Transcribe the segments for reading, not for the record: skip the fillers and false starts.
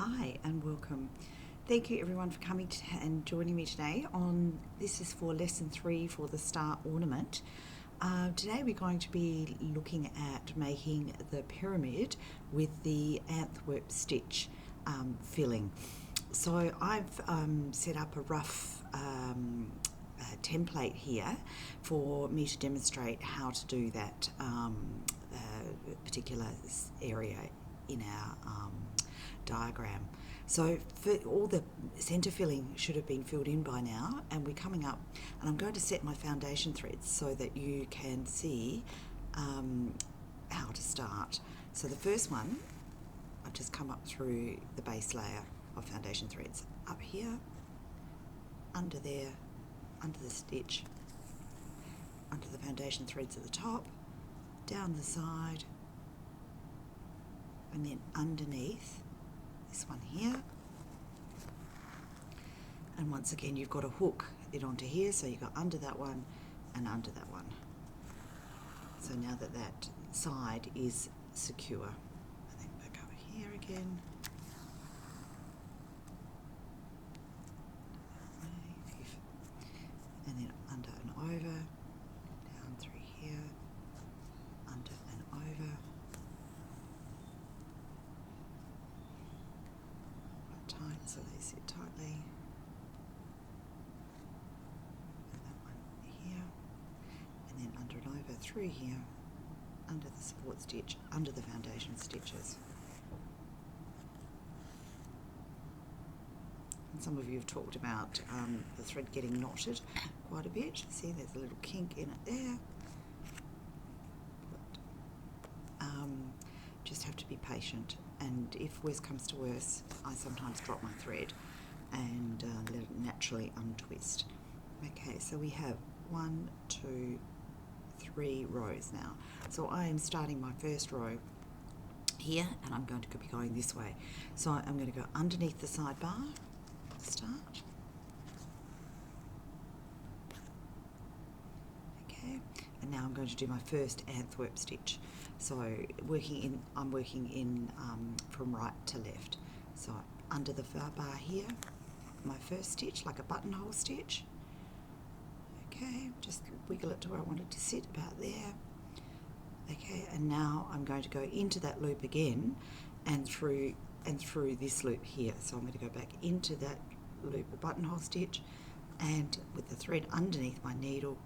Hi and welcome. Thank you everyone for coming and joining me today on this is for lesson 3 for the star ornament. Today we're going to be looking at making the pyramid with the Antwerp stitch filling. So I've set up a rough template here for me to demonstrate how to do that particular area in our diagram. So for all the centre filling should have been filled in by now, and we're coming up, and I'm going to set my foundation threads so that you can see how to start. So the first one, I've just come up through the base layer of foundation threads, up here, under there, under the stitch, under the foundation threads at the top, down the side, and then underneath this one here. And once again, you've got to hook it onto here, so you go under that one and under that one. So now that that side is secure, and then back over here again. And then under and over, down through here, under and over. Quite tight so they sit tightly. And that one here, and then under and over through here, under the support stitch, under the foundation stitches. And some of you have talked about the thread getting knotted quite a bit. See, there's a little kink in it there. Just have to be patient, and if worse comes to worse, I sometimes drop my thread and let it naturally untwist. Okay, so we have 1, 2, 3 rows now. So I am starting my first row here, and I'm going to be going this way. So I'm going to go underneath the sidebar, start. Okay, and now I'm going to do my first Antwerp stitch. So I'm working in from right to left. So under the far bar here, my first stitch, like a buttonhole stitch. Okay, just wiggle it to where I want it to sit, about there. Okay, and now I'm going to go into that loop again and through this loop here. So I'm going to go back into that loop, a buttonhole stitch, and with the thread underneath my needle,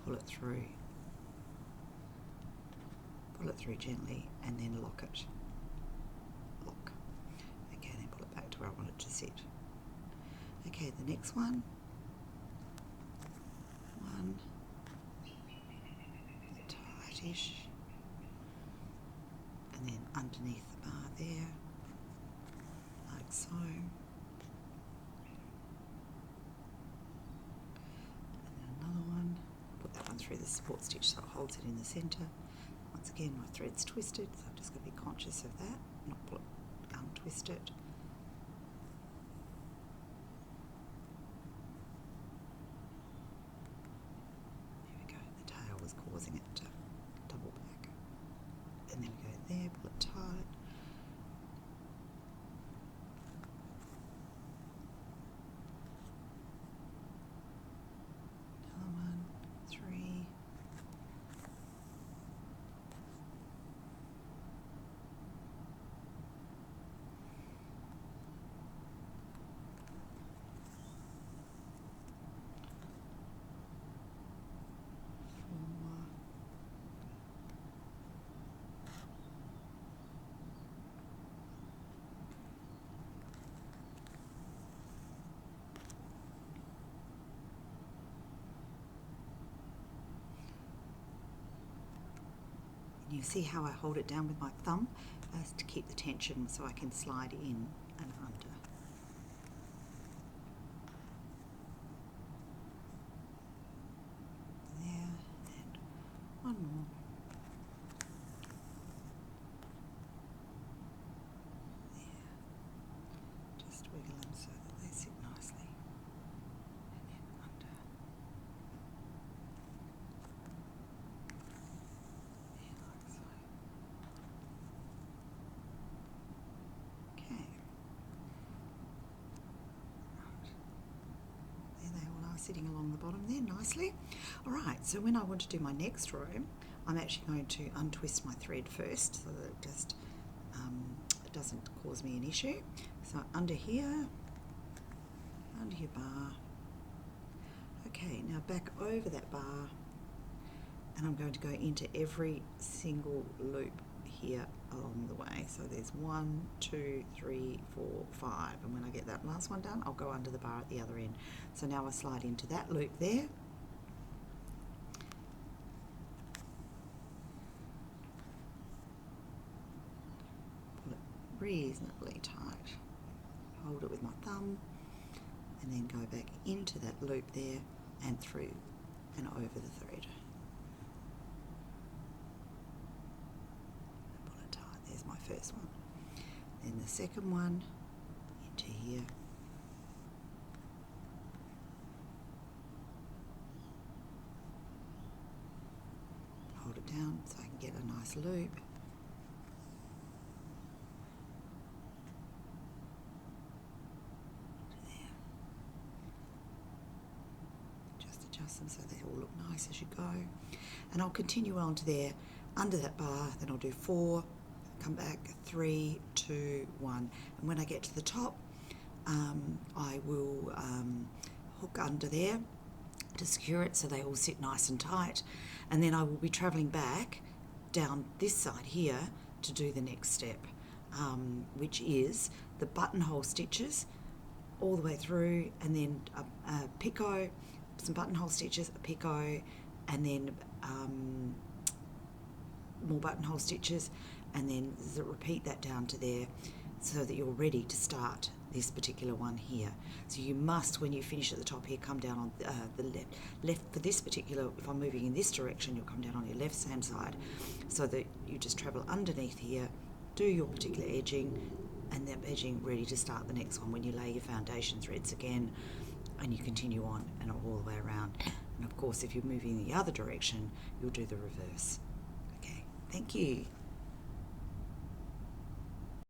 pull it through gently, and then lock it. Lock. Okay, then pull it back to where I want it to sit. Okay, the next one. One. Tightish. And then underneath the bar there, like so. And then another one. Put that one through the support stitch so it holds it in the centre. Once again, my thread's twisted, so I've just got to be conscious of that, not pull it, untwist it. There we go, the tail was causing it to double back. And then we go there, pull it tight. Another one, 3. You see how I hold it down with my thumb as to keep the tension so I can slide in and under. There, and one more. There. Just wiggle them so that they sit nicely. And then under. There, like so. Okay. sitting along the bottom there nicely. All right, so when I want to do my next row, I'm actually going to untwist my thread first so that it just it doesn't cause me an issue. So under here, under your bar. Okay, now back over that bar, and I'm going to go into every single loop here along the way. So there's 1, 2, 3, 4, 5, and when I get that last one done, I'll go under the bar at the other end. So now I slide into that loop there, pull it reasonably tight, hold it with my thumb, and then go back into that loop there and through and over the thread. Pull it tight. There's my first one. Then the second one into here. Hold it down so I can get a nice loop. Adjust them so they all look nice as you go, and I'll continue on to there under that bar. Then I'll do 4, come back, 3, 2, 1, and when I get to the top, I will hook under there to secure it so they all sit nice and tight, and then I will be travelling back down this side here to do the next step, which is the buttonhole stitches all the way through, and then a picot, some buttonhole stitches, a picot, and then more buttonhole stitches, and then repeat that down to there so that you're ready to start this particular one here. So you must, when you finish at the top here, come down on the left for this particular, if I'm moving in this direction, you'll come down on your left hand side, so that you just travel underneath here, do your particular edging, and that edging ready to start the next one when you lay your foundation threads again, and you continue on and all the way around. And of course, if you're moving the other direction, you'll do the reverse. Okay, thank you.